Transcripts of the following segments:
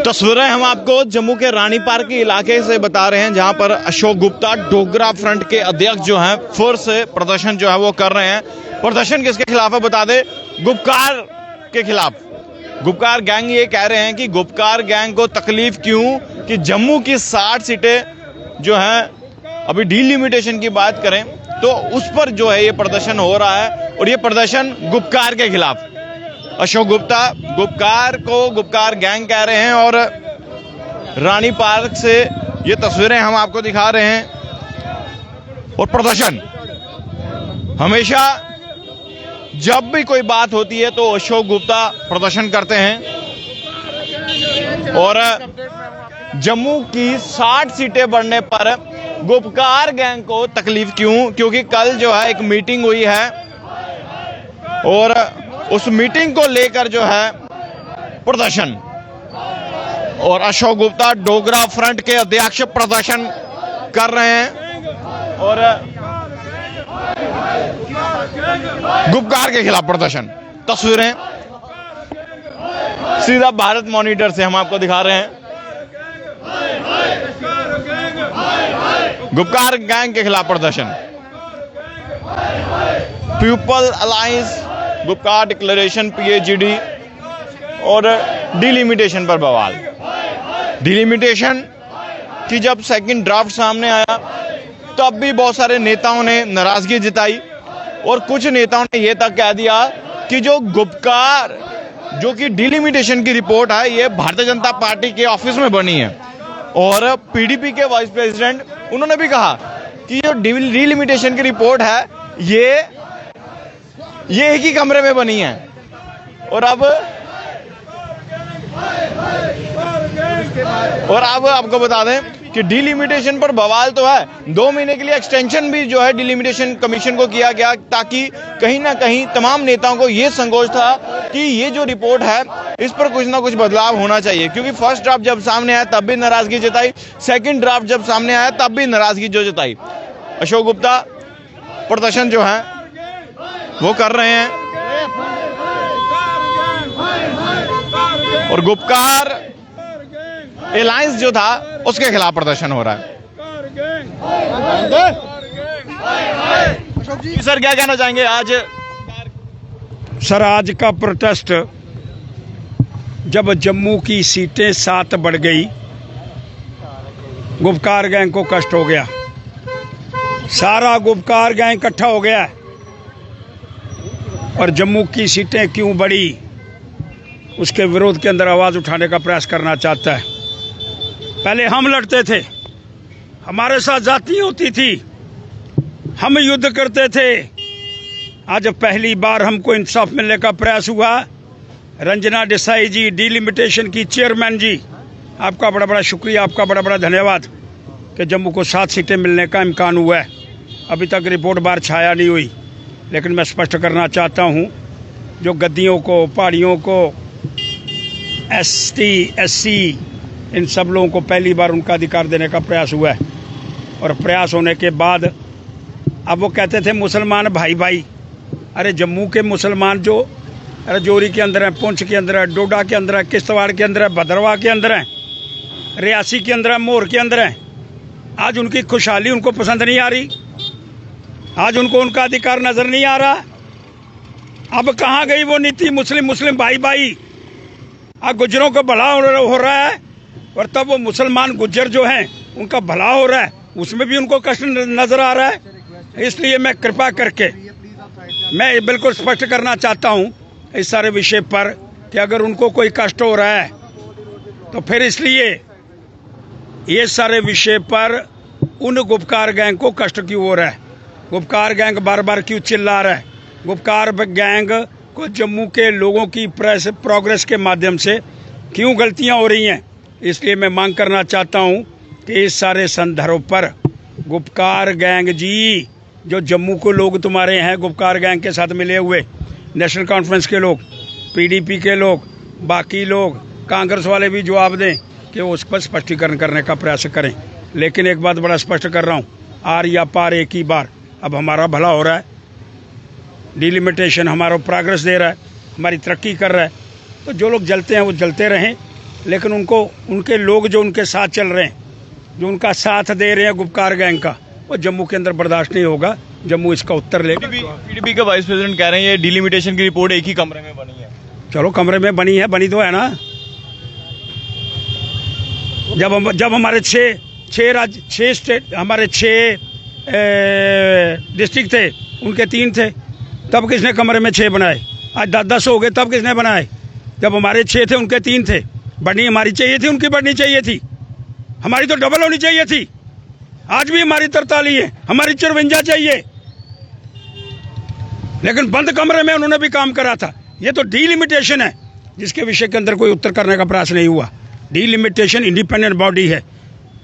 तस्वीरें हम आपको जम्मू के रानी पार्क के इलाके से बता रहे हैं, जहां पर अशोक गुप्ता डोगरा फ्रंट के अध्यक्ष जो हैं फिर से प्रदर्शन जो है वो कर रहे हैं। प्रदर्शन किसके खिलाफ है बता दे, गुपकार के खिलाफ। गुपकार गैंग ये कह रहे हैं कि गुपकार गैंग को तकलीफ क्यों कि जम्मू की 60 सीटें जो हैं, अभी डिलिमिटेशन की बात करें तो उस पर जो है ये प्रदर्शन हो रहा है, और ये प्रदर्शन गुपकार के खिलाफ। अशोक गुप्ता गुपकार को गुपकार गैंग कह रहे हैं, और रानी पार्क से ये तस्वीरें हम आपको दिखा रहे हैं। और प्रदर्शन हमेशा जब भी कोई बात होती है तो अशोक गुप्ता प्रदर्शन करते हैं, और जम्मू की 60 सीटें बढ़ने पर गुपकार गैंग को तकलीफ क्यों, क्योंकि कल जो है एक मीटिंग हुई है, और उस मीटिंग को लेकर जो है प्रदर्शन, और अशोक गुप्ता डोगरा फ्रंट के अध्यक्ष प्रदर्शन कर रहे हैं, और गुपकार के खिलाफ प्रदर्शन। तस्वीरें सीधा भारत मॉनिटर से हम आपको दिखा रहे हैं। गुपकार गैंग के खिलाफ प्रदर्शन। People alliance Gupkar declaration PAGD और डिलिमिटेशन पर बवाल। डिलिमिटेशन की जब सेकंड ड्राफ्ट सामने आया तब भी बहुत सारे नेताओं ने नाराजगी जताई, और कुछ नेताओं ने यह तक कह दिया कि जो गुपकार जो कि डिलिमिटेशन की रिपोर्ट है ये भारतीय जनता पार्टी के ऑफिस में बनी है, और PDP के वाइस प्रेसिडेंट उन्होंने भी कहा कि जो डिलिमिटेशन की रिपोर्ट है ये एक ही कमरे में बनी है। और अब आपको बता दें कि डिलिमिटेशन पर बवाल तो है, 2 महीने के लिए एक्सटेंशन भी जो है डिलिमिटेशन कमीशन को किया गया, ताकि कहीं ना कहीं तमाम नेताओं को यह संकोच था कि ये जो रिपोर्ट है इस पर कुछ ना कुछ बदलाव होना चाहिए, क्योंकि फर्स्ट ड्राफ्ट जब सामने आया तब भी नाराजगी जताई, सेकंड ड्राफ्ट जब सामने आया तब भी नाराजगी जो जताई। अशोक गुप्ता प्रदर्शन जो है वो कर रहे हैं, और गुपकार अलायंस जो था उसके खिलाफ प्रदर्शन हो रहा है। सर क्या कहना चाहेंगे आज? सर आज का प्रोटेस्ट, जब जम्मू की सीटें 7 बढ़ गई, गुपकार गैंग को कष्ट हो गया, सारा गुपकार गैंग इकट्ठा हो गया, और जम्मू की सीटें क्यों बढ़ी उसके विरोध के अंदर आवाज़ उठाने का प्रयास करना चाहता है। पहले हम लड़ते थे, हमारे साथ जाति होती थी, हम युद्ध करते थे। आज पहली बार हमको इंसाफ मिलने का प्रयास हुआ। रंजना देसाई जी, डिलिमिटेशन की चेयरमैन जी, आपका बड़ा बड़ा शुक्रिया, आपका बड़ा बड़ा धन्यवाद कि जम्मू को 7 सीटें मिलने का इम्कान हुआ है। अभी तक रिपोर्ट बाहर छाया नहीं हुई, लेकिन मैं स्पष्ट करना चाहता हूं, जो गद्दियों को, पहाड़ियों को, ST SC इन सब लोगों को पहली बार उनका अधिकार देने का प्रयास हुआ है, और प्रयास होने के बाद अब वो कहते थे मुसलमान भाई भाई। अरे जम्मू के मुसलमान जो राजौरी के अंदर है, पुंछ के अंदर है, डोडा के अंदर है, किश्तवाड़ के अंदर है, भद्रवाह के अंदर है, रियासी के अंदर है, मोर के अंदर है, आज उनकी खुशहाली उनको पसंद नहीं आ रही, आज उनको उनका अधिकार नजर नहीं आ रहा। अब कहाँ गई वो नीति मुस्लिम मुस्लिम भाई भाई? आज गुजरों का भला हो रहा है, और तब वो मुसलमान गुज्जर जो हैं उनका भला हो रहा है, उसमें भी उनको कष्ट नजर आ रहा है। इसलिए मैं कृपा करके मैं बिल्कुल स्पष्ट करना चाहता हूं इस सारे विषय पर कि अगर उनको कोई कष्ट हो रहा है तो फिर इसलिए ये सारे विषय पर उन गुपकार गैंग को कष्ट क्यों हो रहा है, गुपकार गैंग बार बार क्यों चिल्ला रहा है, गुपकार गैंग को जम्मू के लोगों की प्रोग्रेस के माध्यम से क्यों गलतियां हो रही हैं। इसलिए मैं मांग करना चाहता हूं कि इस सारे संदर्भ पर गुपकार गैंग जी, जो जम्मू को लोग तुम्हारे हैं गुपकार गैंग के साथ मिले हुए, नेशनल कॉन्फ्रेंस के लोग, PDP के लोग, बाकी लोग, कांग्रेस वाले भी जवाब दें कि उस पर स्पष्टीकरण करने का प्रयास करें। लेकिन एक बात बड़ा स्पष्ट कर रहा हूँ, आर या पार एक ही बार। अब हमारा भला हो रहा है, डिलिमिटेशन हमारा प्रोग्रेस दे रहा है, हमारी तरक्की कर रहा है, तो जो लोग जलते हैं वो जलते रहें, लेकिन उनको उनके लोग जो उनके साथ चल रहे हैं, जो उनका साथ दे रहे हैं गुपकार गैंग का, वो जम्मू के अंदर बर्दाश्त नहीं होगा। जम्मू इसका उत्तर लेगा। पीडीपी के वाइस प्रेसिडेंट कह रहे हैं ये डिलिमिटेशन की रिपोर्ट एक ही कमरे में बनी है। चलो कमरे में बनी है, बनी तो है ना। जब हमारे छः स्टेट, हमारे 6 डिस्ट्रिक्ट थे, उनके 3 थे, तब किसने कमरे में 6 बनाए? आज 10-10 हो गए, तब किसने बनाए? जब हमारे 6 थे, उनके 3 थे। बढ़नी हमारी चाहिए थी, उनकी बढ़नी चाहिए थी। हमारी तो डबल होनी चाहिए थी। आज भी हमारी 43 है, हमारी 54 चाहिए, लेकिन बंद कमरे में उन्होंने भी काम करा था। ये तो डीलिमिटेशन है, जिसके विषय के अंदर कोई उत्तर करने का प्रयास नहीं हुआ। डीलिमिटेशन इंडिपेंडेंट बॉडी है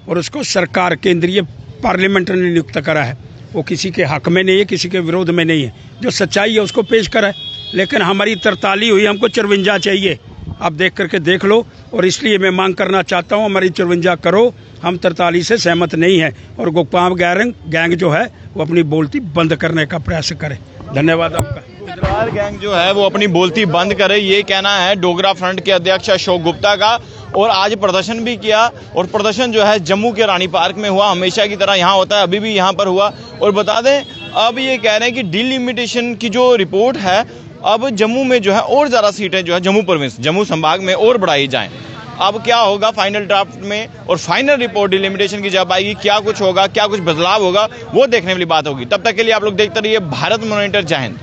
और उसको सरकार, केंद्रीय पार्लियामेंट ने नियुक्त करा है। वो किसी के हक में नहीं है, किसी के विरोध में नहीं है। जो सच्चाई है उसको पेश करा है, लेकिन हमारी 43 हुई, हमको 54 चाहिए। आप देख करके देख लो, और इसलिए मैं मांग करना चाहता हूँ हमारी 54 करो। हम 43 से सहमत नहीं है, और गोपाल गैंग जो है वो अपनी बोलती बंद करने का प्रयास करे। धन्यवाद आपका। गुजराल गैंग जो है वो अपनी बोलती बंद करे, ये कहना है डोगरा फ्रंट के अध्यक्ष अशोक गुप्ता का। और आज प्रदर्शन भी किया, और प्रदर्शन जो है जम्मू के रानी पार्क में हुआ। हमेशा की तरह यहाँ होता है, अभी भी यहाँ पर हुआ। और बता दें, अब ये कह रहे हैं कि डिलिमिटेशन की जो रिपोर्ट है, अब जम्मू में जो है और ज़्यादा सीटें जो है जम्मू प्रोविंस, जम्मू संभाग में और बढ़ाई जाएं। अब क्या होगा फाइनल ड्राफ्ट में, और फाइनल रिपोर्ट डिलिमिटेशन की जब आएगी, क्या कुछ होगा, क्या कुछ बदलाव होगा, वो देखने वाली बात होगी। तब तक के लिए आप लोग देखते रहिए भारत मॉनिटर। जय हिंद।